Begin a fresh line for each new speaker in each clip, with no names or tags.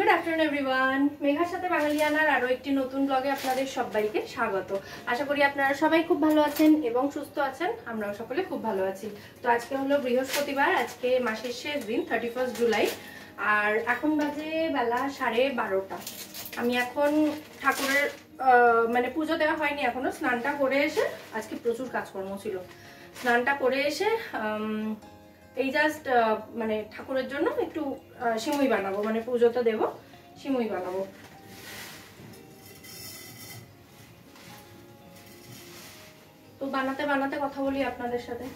Good afternoon everyone, মেঘার সাথে বাঙালিয়ানার আরো একটি নতুন ব্লগে আপনাদের সবাইকে স্বাগত। আশা করি আপনারা সবাই খুব ভালো আছেন এবং সুস্থ আছেন। আমরাও সকলে খুব ভালো আছি। তো আজকে হলো বৃহস্পতিবার, আজকে মাসের শেষ দিন 31 জুলাই, আর এখন বাজে বেলা 12:30। আমি এখন ঠাকুরের মানে পুজো দেওয়া হয়নি এখনো, স্নানটা করে এসে, আজকে প্রচুর কাজকর্ম ছিল, স্নানটা করে এসে এই জাস্ট মানে ঠাকুরের জন্য একটু সিমুই বানাবো, মানে পুজোতে দেব, সিমুই বানাবো। তো বানাতে বানাতে কথা বলি আপনাদের সাথে।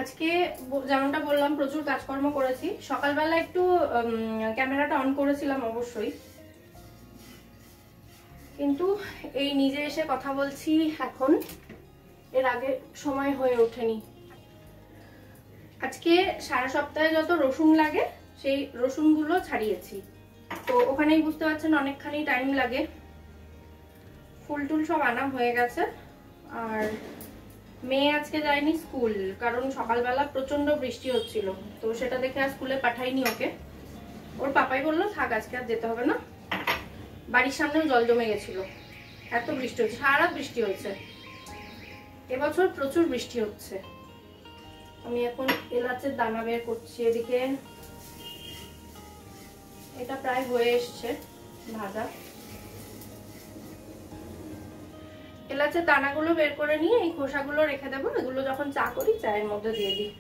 আজকে যেমনটা বললাম প্রচুর কাজকর্ম করেছি। সকালবেলা একটু ক্যামেরাটা অন করেছিলাম অবশ্যই, কিন্তু এই নিজে এসে কথা বলছি এখন, এর আগে সময় হয়ে ওঠেনি। আজকে সারা সপ্তাহে যত রসুন লাগে সেই রসুনগুলো ছাড়িয়েছি, তো ওখানেই বুঝতে পারছেন অনেকখানি টাইম লাগে। ফুল টুল সব আনা হয়ে গেছে, আর মেয়ে আজকে যায়নি স্কুল, কারণ সকালবেলা প্রচন্ড বৃষ্টি হচ্ছিল, তো সেটা দেখে আর স্কুলে পাঠাইনি ওকে। ওর পাপাই বললো থাক আজকে আর যেতে হবে না, বাড়ির সামনেও জল জমে গেছিল, এত বৃষ্টি হচ্ছে, সারা বৃষ্টি হচ্ছে এবছর, প্রচুর বৃষ্টি হচ্ছে। আমি এখন এলাচের দানা বের করছি, এদিকে এটা প্রায় হয়ে এসছে ভাজা। এলাচের দানাগুলো বের করে নিয়ে এই খোসাগুলো রেখে দেবো, এগুলো যখন চা করি চায়ের মধ্যে দিয়ে দিই,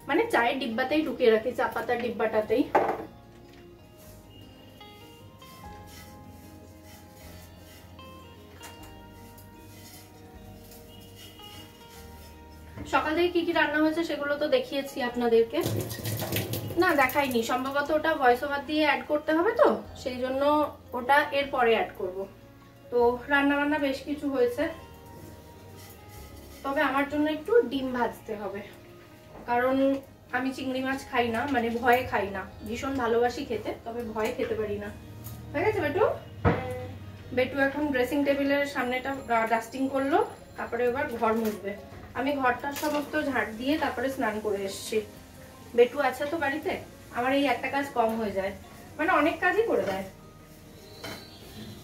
মানে চায়ের ডিব্বাতেই ঢুকিয়ে রাখি, চা পাতার ডিব্বাটাতেই। সকাল থেকে কি কি রান্না হয়েছে সেগুলো তো দেখিয়েছি আপনাদেরকে, না দেখাইনি, সম্ভবত ওটা ভয়েস ওভার দিয়ে অ্যাড করতে হবে, তো সেই জন্য ওটা এর পরে অ্যাড করব। তো রান্না বান্না বেশ কিছু হয়েছে, তবে আমার জন্য একটু ডিম ভাজতে হবে, কারণ আমি চিংড়ি মাছ খাই না, মানে ভয়ে খাই না, ভীষণ ভালোবাসি খেতে, তবে ভয়ে খেতে পারি না। হয়ে গেছে বেটু? বেটু এখন ড্রেসিং টেবিলের সামনেটা ডাস্টিং করলো, তারপরে এবার ঘর মুছবে। আমি ঘরটা সমস্ত ঝাড় দিয়ে তারপরে স্নান করে এসেছি। বেটু আছে তো বাড়িতে, আমার এই একটা কাজ কম হয়ে যায়, মানে অনেক কাজই করে দেয়।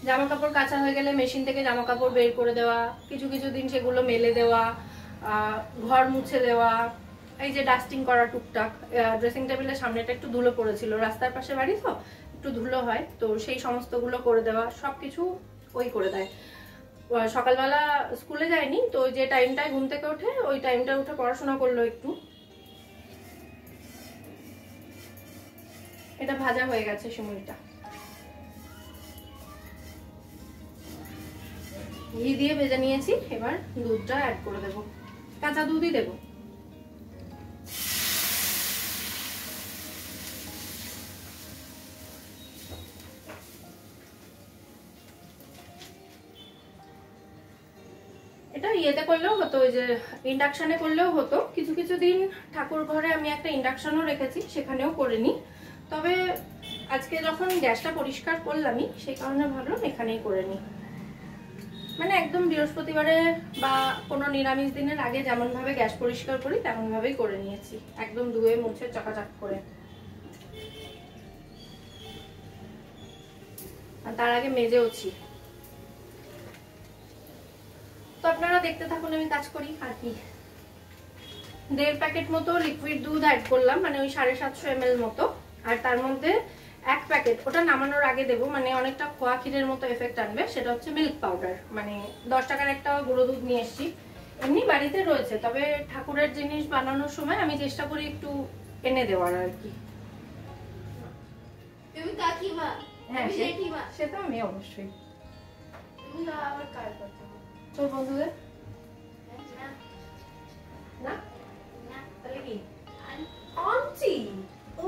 জামা কাপড় কাঁচা হয়ে গেলে মেশিন থেকে জামা কাপড় বের করে দেওয়া, কিছু কিছু দিন সেগুলো মেলে দেওয়া, ঘর মুছে দেওয়া, এই যে ডাস্টিং করা টুকটাক। ড্রেসিং টেবিলের সামনেটা একটু ধুলো পড়েছিল, রাস্তার পাশে বাড়ি তো একটু ধুলো হয়, তো সেই সমস্তগুলো করে দেওয়া, সবকিছু ওই করে দেয়। সকালবেলা স্কুলে যায়নি, তো যে টাইমটায় ঘুম থেকে ওঠে ওই টাইমটা উঠে পড়াশোনা করলো একটু। এটা ভাজা হয়ে গেছে সিমুইটা, ঘি দিয়ে ভেজে নিয়েছি, এবার দুধটা অ্যাড করে দেব, কাঁচা দুধই দেব। এটা ইয়েতে করলেও হতো, ওই যে ইন্ডাকশনে করলেও হতো, কিছু কিছু দিন ঠাকুর ঘরে আমি একটা ইন্ডাকশনও রেখেছি, সেখানেও করে নিই। তবে আজকে যখন গ্যাসটা পরিষ্কার করলামই, সেই কারণে ভাবলাম এখানেই করে নিই, মানে একদম বৃহস্পতিবারে বা কোনো নিরামিষ দিনের আগে যেমন ভাবে গ্যাস পরিষ্কার করি তেমন ভাবেই করে নিয়েছি, একদম ধুয়ে মুছে চকাচক করে। আর তার আগে মেজেওছি। তো আপনারা দেখতে থাকুন, আমি কাজ করি। আর কি 1.5 প্যাকেট মতো লিকুইড দুধ অ্যাড করলাম, মানে ওই 750 ml মতো, আর তার মধ্যে 1 প্যাকেট, ওটা নামানোর আগে দেবো, মানে অনেকটা খোয়া ক্ষীরের মতো এফেক্ট আনবে, সেটা হচ্ছে মিল্ক পাউডার, মানে 10 টাকার একটা গুঁড়ো দুধ নিয়ে এসেছি, এমনি বাড়িতে রয়েছে, তবে ঠাকুরের জিনিস বানানোর সময় আমি চেষ্টা করি একটু এনে দেওয়ার আর কি।
তুমি কাকিমা?
হ্যাঁ সে তো আমি অবশ্যই।
তুমি আবার কার কথা
তোর বন্ধুদের
না
না, তাহলে কি
আন্টি? ও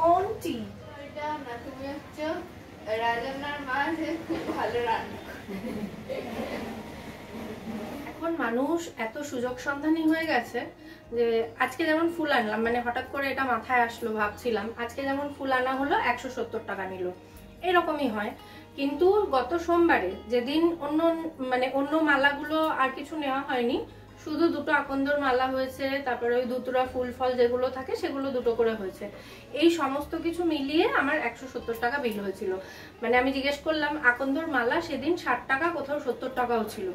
আন্টি
এটা না, তুমি হচ্ছে রাজনার মা, যে খুব ভালো রান্না।
এখন মানুষ এত সুযোগ সন্ধানী হয়ে গেছে যে আজকে যেমন ফুল আনলাম, মানে হঠাৎ করে এটা মাথায় আসলো, ভাবছিলাম আজকে যেমন ফুল আনা হলো 170 টাকা নিল, এরকমই হয়। কিন্তু গত সোমবারে যেদিন অন্য মালাগুলো আর কিছু নেওয়া হয়নি, শুধু দুটো আকন্দর মালা হয়েছে, তারপরে ওই দুটোরা ফুল ফল যেগুলো থাকে সেগুলো দুটো করে হয়েছে। এই সমস্ত কিছু মিলিয়ে আমার 170 টাকা বিল হয়েছিল। মানে আমি জিজ্ঞেস করলাম, আকন্দর মালা সেদিন 60 টাকা, কোথাও 70 টাকাও ছিল।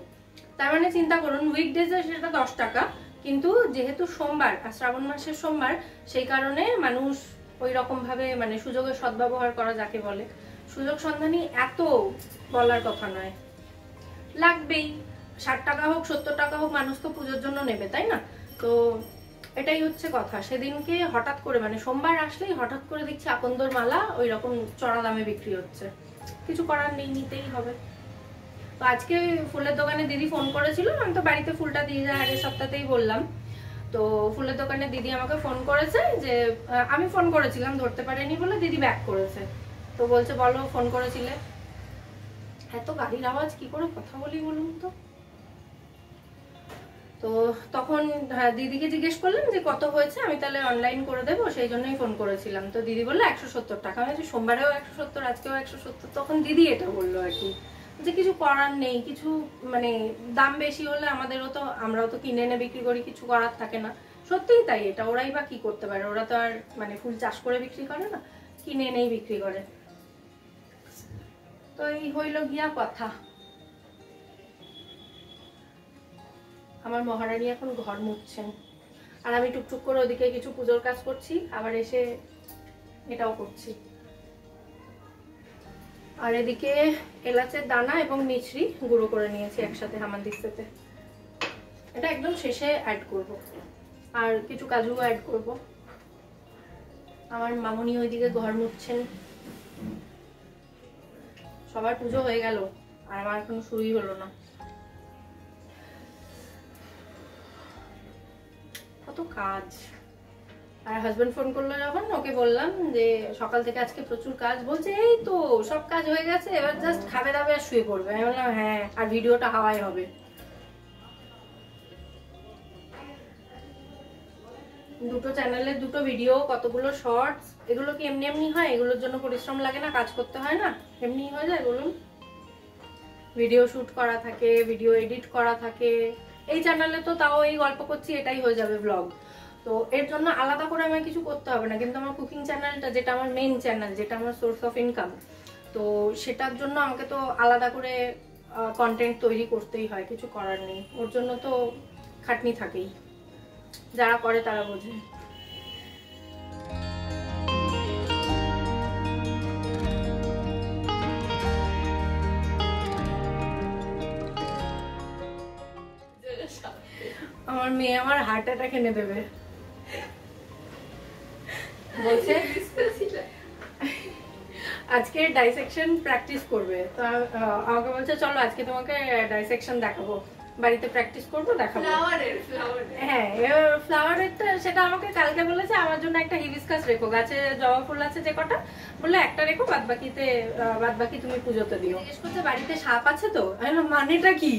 তার মানে চিন্তা করুন, উইকডেজে সেটা 10 টাকা, কিন্তু যেহেতু সোমবার, শ্রাবণ মাসের সোমবার, সেই কারণে মানুষ ওই রকম ভাবে মানে সুযোগের সদ্ব্যবহার করা যাকে বলে, সুযোগ সন্ধানী এত বলার কথা নয়। লাগবেই, 60 টাকা হোক 70 টাকা হোক, মানুষ তো পুজোর জন্য নেবে, তাই না? তো এটাই হচ্ছে কথা। সেদিনকে হঠাৎ করে মানে সোমবার আসলেই হঠাৎ করে দেখছি আকন্দর মালা ওই রকম চড়া দামে বিক্রি হচ্ছে। কিছু করার নেই, নিতেই হবে। তো আজকে ফুলের দোকানে দিদি ফোন করেছিল, আমি তো বাড়িতে ফুলটা দিয়ে যায় আগের সপ্তাহতেই বললাম। তো ফুলের দোকানে দিদি আমাকে ফোন করেছে, যে আমি ফোন করেছিলাম, ধরতে পারিনি বলে দিদি ব্যাক করেছে। তো বলছে বলো ফোন করেছিলে। এত গাড়ির আওয়াজ, কি করে কথা বলি বলুন তো। তো তখন দিদিকে জিজ্ঞেস করলাম যে কত হয়েছে, আমি তাহলে অনলাইন করে দেবো, সেই জন্যই ফোন করেছিলাম। তো দিদি বললো 170 টাকা। আমি বলছি সোমবারেও 170, আজকেও 170। তখন দিদি এটা বললো আর কি, যে কিছু করার নেই, কিছু মানে দাম বেশি হলে আমাদেরও তো, আমরাও তো কিনে এনে বিক্রি করি, কিছু করার থাকে না। সত্যিই তাই, এটা ওরাই বা কি করতে পারে, ওরা তো আর মানে ফুল চাষ করে বিক্রি করে না, কিনে এনেই বিক্রি করে। তো এই হইল গিয়া কথা। আমার মহারানী এখন ঘর মুছছেন, আর আমি টুকটুক করে ওদিকে কিছু পুজোর কাজ করছি, আবার এসে এটাও করছি। আর এদিকে এলাচের দানা এবং মিছরি গুঁড়ো করে নিয়েছি একসাথে হামানদিস্তাতে। এটা একদম শেষে অ্যাড করব, আর কিছু কাজুও অ্যাড করব। আমার মামুনি ওইদিকে ঘর মুছছেন। সবার পুজো হয়ে গেল, আর আমার এখনো শুরুই হলো না। কত কাজ। আর হাজবেন্ড ফোন করলো যখন, ওকে বললাম যে সকাল থেকে আজকে প্রচুর কাজ। বলছে এই তো সব কাজ হয়ে গেছে, এবার জাস্ট খাবে দাবে আর শুয়ে পড়বে। আমি বললাম হ্যাঁ, আর ভিডিওটা হাওয়াই হবে। দুটো চ্যানেলের দুটো ভিডিও, কতগুলো শর্টস, এগুলো কি এমনি এমনি হয়? এগুলোর জন্য পরিশ্রম লাগে না, কাজ করতে হয় না, এমনি হয়ে যায় বলুন? ভিডিও শুট করা থাকে, ভিডিও এডিট করা থাকে। এই চ্যানেলে তো তাও এই গল্প করছি, এটাই হয়ে যাবে ব্লগ। তো এর জন্য আলাদা করে আমায় কিছু করতে হবে না। কিন্তু আমার কুকিং চ্যানেলটা, যেটা আমার মেইন চ্যানেল, যেটা আমার সোর্স অফ ইনকাম, তো সেটার জন্য আমাকে তো আলাদা করে কন্টেন্ট তৈরি করতেই হয়, কিছু করার নেই। ওর জন্য তো খাটনি থাকেই, যারা করে তারা বোঝে। আমার মেয়ে আমার হার্ট অ্যাটাক এনে দেবে বলছে, আজকে ডাইসেকশন প্র্যাকটিস করবে। তো আমাকে বলছে চলো আজকে তোমাকে ডাইসেকশন দেখাবো, বাড়িতে প্র্যাকটিস করবো, দেখাবো। হ্যাঁ, ফ্লাওয়ারেরটা সেটা আমাকে কালকে বলেছে, আমার জন্য একটা হিবিস্কাস রেখো, গাছে জবা ফুল আছে যে কটা, বললে একটা রেখো, বাদ বাকি তুমি পুজোতে দিও। জিজ্ঞেস করছে বাড়িতে সাপ আছে তো? মানেটা কি?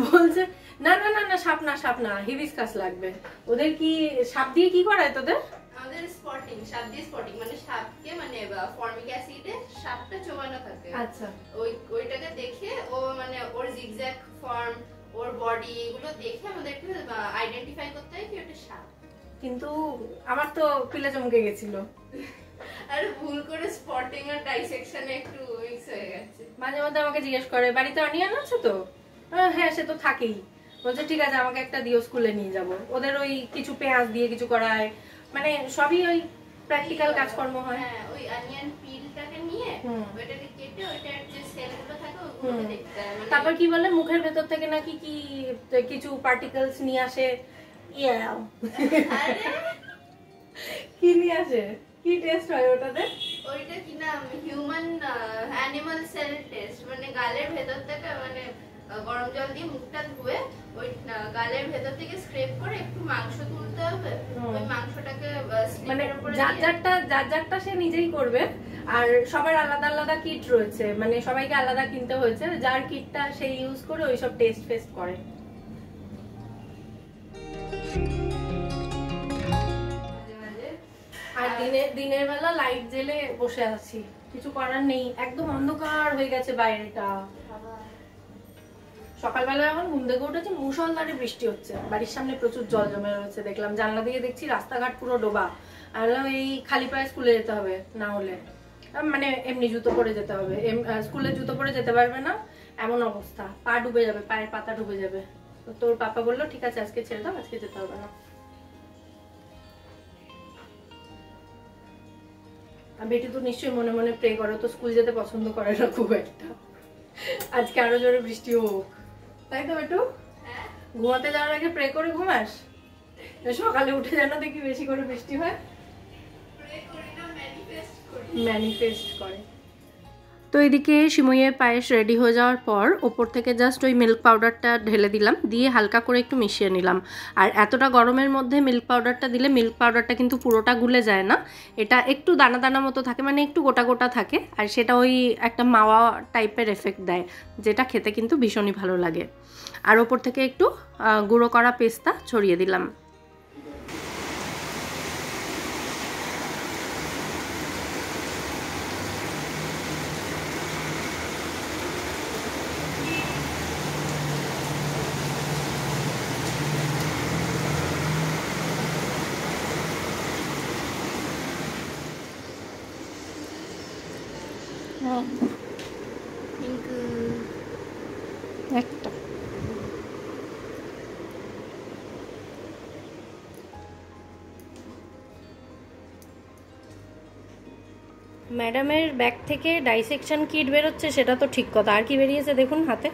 বলছে না না না না, সাপ না, হিবিস্কাস লাগবে। ওদের কি সাপ দিয়ে কি করায় তোদের?
আমাদের স্পটিং, সাপ দিয়ে স্পটিং, মানে সাপকে মানে ফর্মিক অ্যাসিডে সাপটা চোবানো থাকে।
আচ্ছা,
ওইটাকে দেখে ও মানে ওর জিগজ্যাগ ফর্ম, ওর বডি, এগুলো দেখে আমাদেরকে আইডেন্টিফাই করতে হয় কি ওটা সাপ।
কিন্তু আমার তো পিলে চমকে গেছিল।
আর ভুল করে স্পটিং আর ডাইসেকশনে একটু মিক্স হয়ে গেছে।
মাঝে মধ্যে আমাকে জিজ্ঞেস করে বাড়িতে অনিয়ন আছে তো? হ্যাঁ, সে তো থাকেই। বলছে ঠিক আছে, আমাকে একটা দিও, স্কুলে নিয়ে যাব। ওদের ওই কিছু পেঁয়াজ দিয়ে কিছু করায়, মানে সবই ওই প্র্যাকটিক্যাল কাজকর্ম হয়।
হ্যাঁ, ওই অনিয়ন পিলটাকে নিয়ে ওইটাকে কেটে ওইটার যে সেলগুলো থাকে ওগুলো দেখতে হয়।
তারপর কি বলে মুখের ভেতর থেকে নাকি কি কিছু পার্টিকেলস নিয়ে আসে। কি নিয়ে আসে? কি টেস্ট হয় ওটাতে?
ওইটা কি না, হিউম্যান অ্যানিমাল সেল টেস্ট, মানে গালের ভেতর থেকে মানে গরম জল দিয়ে মুখটা ধুয়ে ওই গালের ভেতর থেকে স্ক্রেপ করে একটু মাংস তুলতে হবে। ওই মাংসটাকে
মানে যার যারটা সে নিজেই করবে, আর সবার আলাদা আলাদা কিট রয়েছে, মানে সবাইকে আলাদা কিনতে হয়েছে, যার কিটটা সেই ইউজ করে ওইসব টেস্ট ফেস্ট করে। আর দিনের বেলা লাইট জ্বেলে বসে আছি, কিছু করার নেই, একদম অন্ধকার হয়ে গেছে বাইরেটা। সকালবেলা এখন ঘুম থেকে উঠেছে, মুষলধারে বৃষ্টি হচ্ছে, বাড়ির সামনে প্রচুর জল জমে রয়েছে। দেখলাম জানলা দিয়ে, দেখছি রাস্তাঘাট পুরো ডোবা। আর এই খালি পায়ে স্কুলে যেতে হবে, না হলে মানে এমনি জুতো পরে যেতে হবে। স্কুলে জুতো পরে যেতে পারবে না, এমন অবস্থা, পা ডুবে যাবে, পায়ের পাতা ডুবে যাবে। তো তোর পাপা বললো ঠিক আছে আজকে ছেড়ে দাও, আজকে যেতে হবে না। আর বেটি তো নিশ্চয়ই মনে মনে প্রে করো, তো স্কুল যেতে পছন্দ করে না খুব একটা। আজকে আরো জোরে বৃষ্টি হোক, তাই তো বেটু? ঘুমাতে যাওয়ার আগে প্রে করে ঘুমাস, সকালে উঠে যেন দেখি বেশি করে বৃষ্টি হয়। ম্যানিফেস্ট করে। তো এদিকে সিমইয়ের পায়েস রেডি হয়ে যাওয়ার পর ওপর থেকে জাস্ট ওই মিল্ক পাউডারটা ঢেলে দিলাম, দিয়ে হালকা করে একটু মিশিয়ে নিলাম। আর এতটা গরমের মধ্যে মিল্ক পাউডারটা দিলে মিল্ক পাউডারটা কিন্তু পুরোটা গুলে যায় না, এটা একটু দানা দানা মতো থাকে, মানে একটু গোটা গোটা থাকে। আর সেটা ওই একটা মাওয়া টাইপের এফেক্ট দেয়, যেটা খেতে কিন্তু ভীষণই ভালো লাগে। আর ওপর থেকে একটু গুঁড়ো করা পেস্তা ছড়িয়ে দিলাম। একটা ম্যাডামের ব্যাগ থেকে ডাইসেকশন কিট বেরোচ্ছে, সেটা তো ঠিক কথা। আর কি বেরিয়েছে দেখুন হাতে,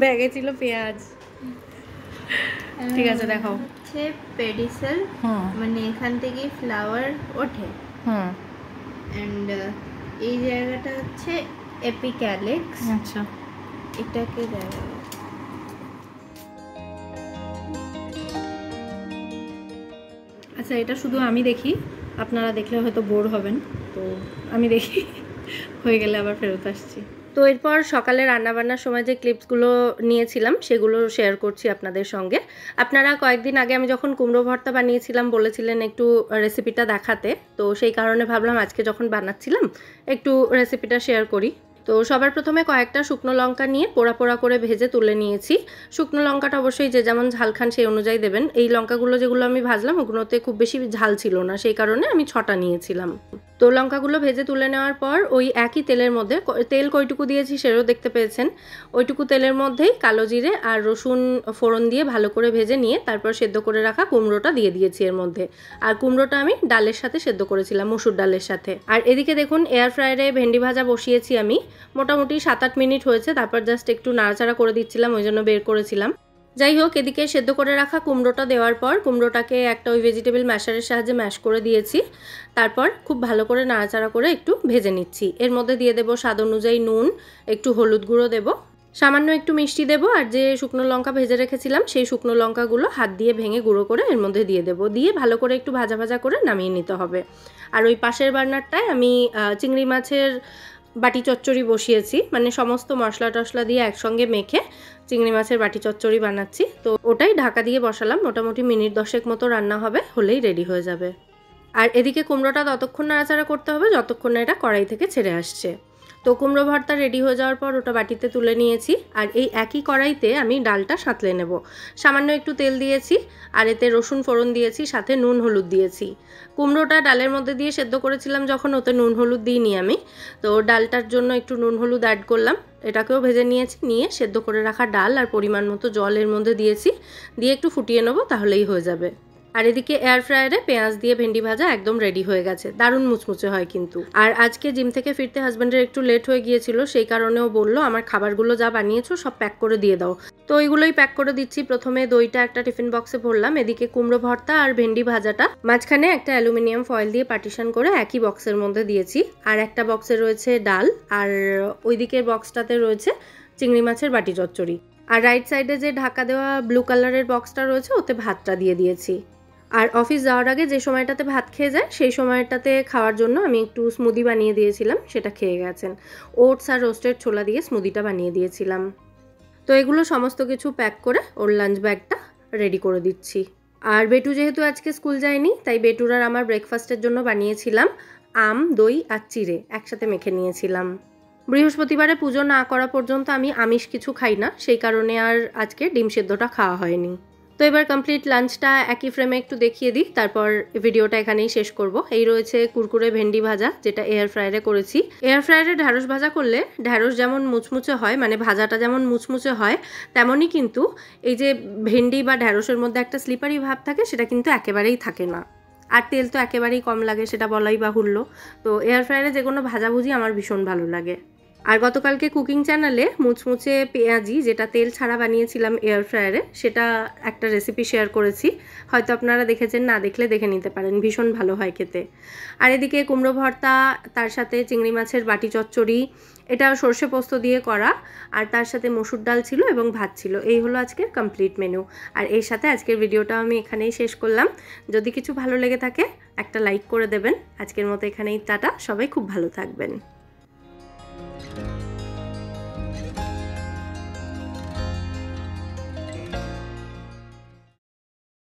ব্যাগে ছিল পেঁয়াজ। ঠিক আছে দেখাও।
হচ্ছে পেডিসেল, মানে এখান থেকে ফ্লাওয়ার ওঠে। এন্ড এই জায়গাটা হচ্ছে এপিক্যালিক্স।
আচ্ছা,
এটাকে দেখা
আচ্ছা এটা শুধু আমি দেখি, আপনারা দেখলে হয়তো বোর হবেন, তো আমি দেখি, হয়ে গেলে আবার ফেরত আসছি। তো এরপর সকালে রান্নাবান্নার সময় যে ক্লিপসগুলো নিয়েছিলাম সেগুলো শেয়ার করছি আপনাদের সঙ্গে। আপনারা কয়েকদিন আগে আমি যখন কুমড়ো ভর্তা বানিয়েছিলাম বলেছিলেন একটু রেসিপিটা দেখাতে, তো সেই কারণে ভাবলাম আজকে যখন বানাচ্ছিলাম একটু রেসিপিটা শেয়ার করি। তো সবার প্রথমে কয়েকটা শুকনো লঙ্কা নিয়ে পোড়া পোড়া করে ভেজে তুলে নিয়েছি। শুকনো লঙ্কাটা অবশ্যই যে যেমন ঝাল খান সেই অনুযায়ী দেবেন। এই লঙ্কাগুলো যেগুলো আমি ভাজলাম ওগুলোতে খুব বেশি ঝাল ছিল না, সেই কারণে আমি 6টা নিয়েছিলাম। তো লঙ্কাগুলো ভেজে তুলে নেওয়ার পর ওই একই তেলের মধ্যে, তেল কইটুকু দিয়েছি সেটাও দেখতে পেয়েছেন, ওইটুকু তেলের মধ্যেই কালো জিরে আর রসুন ফোড়ন দিয়ে ভালো করে ভেজে নিয়ে তারপর সেদ্ধ করে রাখা কুমড়োটা দিয়ে দিয়েছি এর মধ্যে। আর কুমড়োটা আমি ডালের সাথে সেদ্ধ করেছিলাম, মসুর ডালের সাথে। আর এদিকে দেখুন এয়ার ফ্রায়ারে ভেন্ডি ভাজা বসিয়েছি আমি, মোটামুটি 7-8 মিনিট হয়েছে, তারপর জাস্ট একটু নাড়াচাড়া করে দিচ্ছিলাম, ওই জন্য বের করেছিলাম। যাই হোক, এদিকে সেদ্ধ করে রাখা কুমড়োটা দেওয়ার পর কুমড়োটাকে একটা ওই ভেজিটেবল ম্যাশারের সাহায্যে ম্যাশ করে দিয়েছি। তারপর খুব ভালো করে নাড়াচাড়া করে একটু ভেজে নিচ্ছি। এর মধ্যে দিয়ে দেবো স্বাদ অনুযায়ী নুন, একটু হলুদ গুঁড়ো দেবো, সামান্য একটু মিষ্টি দেবো, আর যে শুকনো লঙ্কা ভেজে রেখেছিলাম সেই শুকনো লঙ্কাগুলো হাত দিয়ে ভেঙে গুঁড়ো করে এর মধ্যে দিয়ে দেবো, দিয়ে ভালো করে একটু ভাজা ভাজা করে নামিয়ে নিতে হবে। আর ওই পাশের বার্নারটায় আমি চিংড়ি মাছের বাটি চচ্চড়ি বসিয়েছি, মানে সমস্ত মশলা টশলা দিয়ে একসঙ্গে মেখে চিংড়ি মাছের বাটি চচ্চড়ি বানাচ্ছি। তো ওটাই ঢাকা দিয়ে বসালাম, মোটামুটি মিনিট 10 মতো রান্না হবে, হলেই রেডি হয়ে যাবে। আর এদিকে কুমড়োটা ততক্ষণ নাড়াচাড়া করতে হবে যতক্ষণ না এটা কড়াই থেকে ছেড়ে আসছে। তো কুমড়ো ভর্তা রেডি হয়ে যাওয়ার পর ওটা বাটিতে তুলে নিয়েছি। আর এই একই কড়াইতে আমি ডালটা সাঁতলে নেব। সামান্য একটু তেল দিয়েছি, আর এতে রসুন ফোড়ন দিয়েছি, সাথে নুন হলুদ দিয়েছি। কুমড়োটা ডালের মধ্যে দিয়ে সেদ্ধ করেছিলাম যখন, ওতে নুন হলুদ দিইনি আমি, তো ডালটার জন্য একটু নুন হলুদ অ্যাড করলাম। এটাকেও ভেজে নিয়েছি, নিয়ে সেদ্ধ করে রাখা ডাল আর পরিমাণ মতো জল এর মধ্যে দিয়েছি, দিয়ে একটু ফুটিয়ে নেবো, তাহলেই হয়ে যাবে। আর এদিকে এয়ার ফ্রায়ারে পেঁয়াজ দিয়ে ভেন্ডি ভাজা একদম রেডি হয়ে গেছে, দারুণ মুচমুচে হয় কিন্তু। আর আজকে জিম থেকে ফিরতে হাজব্যান্ডের একটু লেট হয়ে গিয়েছিল, সেই কারণেও বললো আমার খাবারগুলো যা বানিয়েছো সব প্যাক করে দিয়ে দাও। তো ওইগুলোই প্যাক করে দিচ্ছি। প্রথমে দইটা একটা টিফিন বক্সে ভরলাম, এদিকে কুমড়ো ভর্তা আর ভেন্ডি ভাজাটা মাঝখানে একটা অ্যালুমিনিয়াম ফয়েল দিয়ে পার্টিশন করে একই বক্সের মধ্যে দিয়েছি। আর একটা বক্সে রয়েছে ডাল, আর ওই দিকের বক্সটাতে রয়েছে চিংড়ি মাছের বাটি চচ্চড়ি। আর রাইট সাইডে যে ঢাকা দেওয়া ব্লু কালারের বক্সটা রয়েছে ওতে ভাতটা দিয়ে দিয়েছি। আর অফিস যাওয়ার আগে যে সময়টাতে ভাত খেয়ে যায় সেই সময়টাতে খাওয়ার জন্য আমি একটু স্মুদি বানিয়ে দিয়েছিলাম, সেটা খেয়ে গেছেন। ওটস আর রোস্টেড ছোলা দিয়ে স্মুদিটা বানিয়ে দিয়েছিলাম। তো এগুলো সমস্ত কিছু প্যাক করে ওর লাঞ্চ ব্যাগটা রেডি করে দিচ্ছি। আর বেটু যেহেতু আজকে স্কুল যায়নি, তাই বেটুর আর আমার ব্রেকফাস্টের জন্য বানিয়েছিলাম আম, দই আর চিড়ে একসাথে মেখে নিয়েছিলাম। বৃহস্পতিবারে পুজো না করা পর্যন্ত আমি আমিষ কিছু খাই না, সেই কারণে আর আজকে ডিম সেদ্ধটা খাওয়া হয়নি। তো এবার কমপ্লিট লাঞ্চটা একই ফ্রেমে একটু দেখিয়ে দিই, তারপর ভিডিওটা এখানেই শেষ করব। এই রয়েছে কুরকুরে ভেন্ডি ভাজা, যেটা এয়ার ফ্রায়ারে করেছি। এয়ার ফ্রায়ারে ঢ্যাঁড়স ভাজা করলে ঢ্যাঁড়স যেমন মুচমুচে হয়, মানে ভাজাটা যেমন মুচমুচে হয়, তেমনই কিন্তু এই যে ভেন্ডি বা ঢ্যাঁড়সের মধ্যে একটা স্লিপারি ভাব থাকে, সেটা কিন্তু একেবারেই থাকে না। আর তেল তো একেবারেই কম লাগে, সেটা বলাই বাহুল্য। তো এয়ার ফ্রায়ারে যে কোনো ভাজাভুজি আমার ভীষণ ভালো লাগে। আর গতকালকে কুকিং চ্যানেলে মুচমুচে পেঁয়াজি, যেটা তেল ছাড়া বানিয়েছিলাম এয়ার ফ্রায়ারে, সেটা একটা রেসিপি শেয়ার করেছি, হয়তো আপনারা দেখেছেন, না দেখলে দেখে নিতে পারেন, ভীষণ ভালো হয় খেতে। আর এদিকে কুমড়ো ভর্তা, তার সাথে চিংড়ি মাছের বাটি চচ্চড়ি, এটা সর্ষে পোস্ত দিয়ে করা, আর তার সাথে মসুর ডাল ছিল এবং ভাত ছিল। এই হলো আজকের কমপ্লিট মেনু। আর এর সাথে আজকের ভিডিওটা আমি এখানেই শেষ করলাম। যদি কিছু ভালো লেগে থাকে একটা লাইক করে দেবেন। আজকের মতো এখানেই টাটা, সবাই খুব ভালো থাকবেন।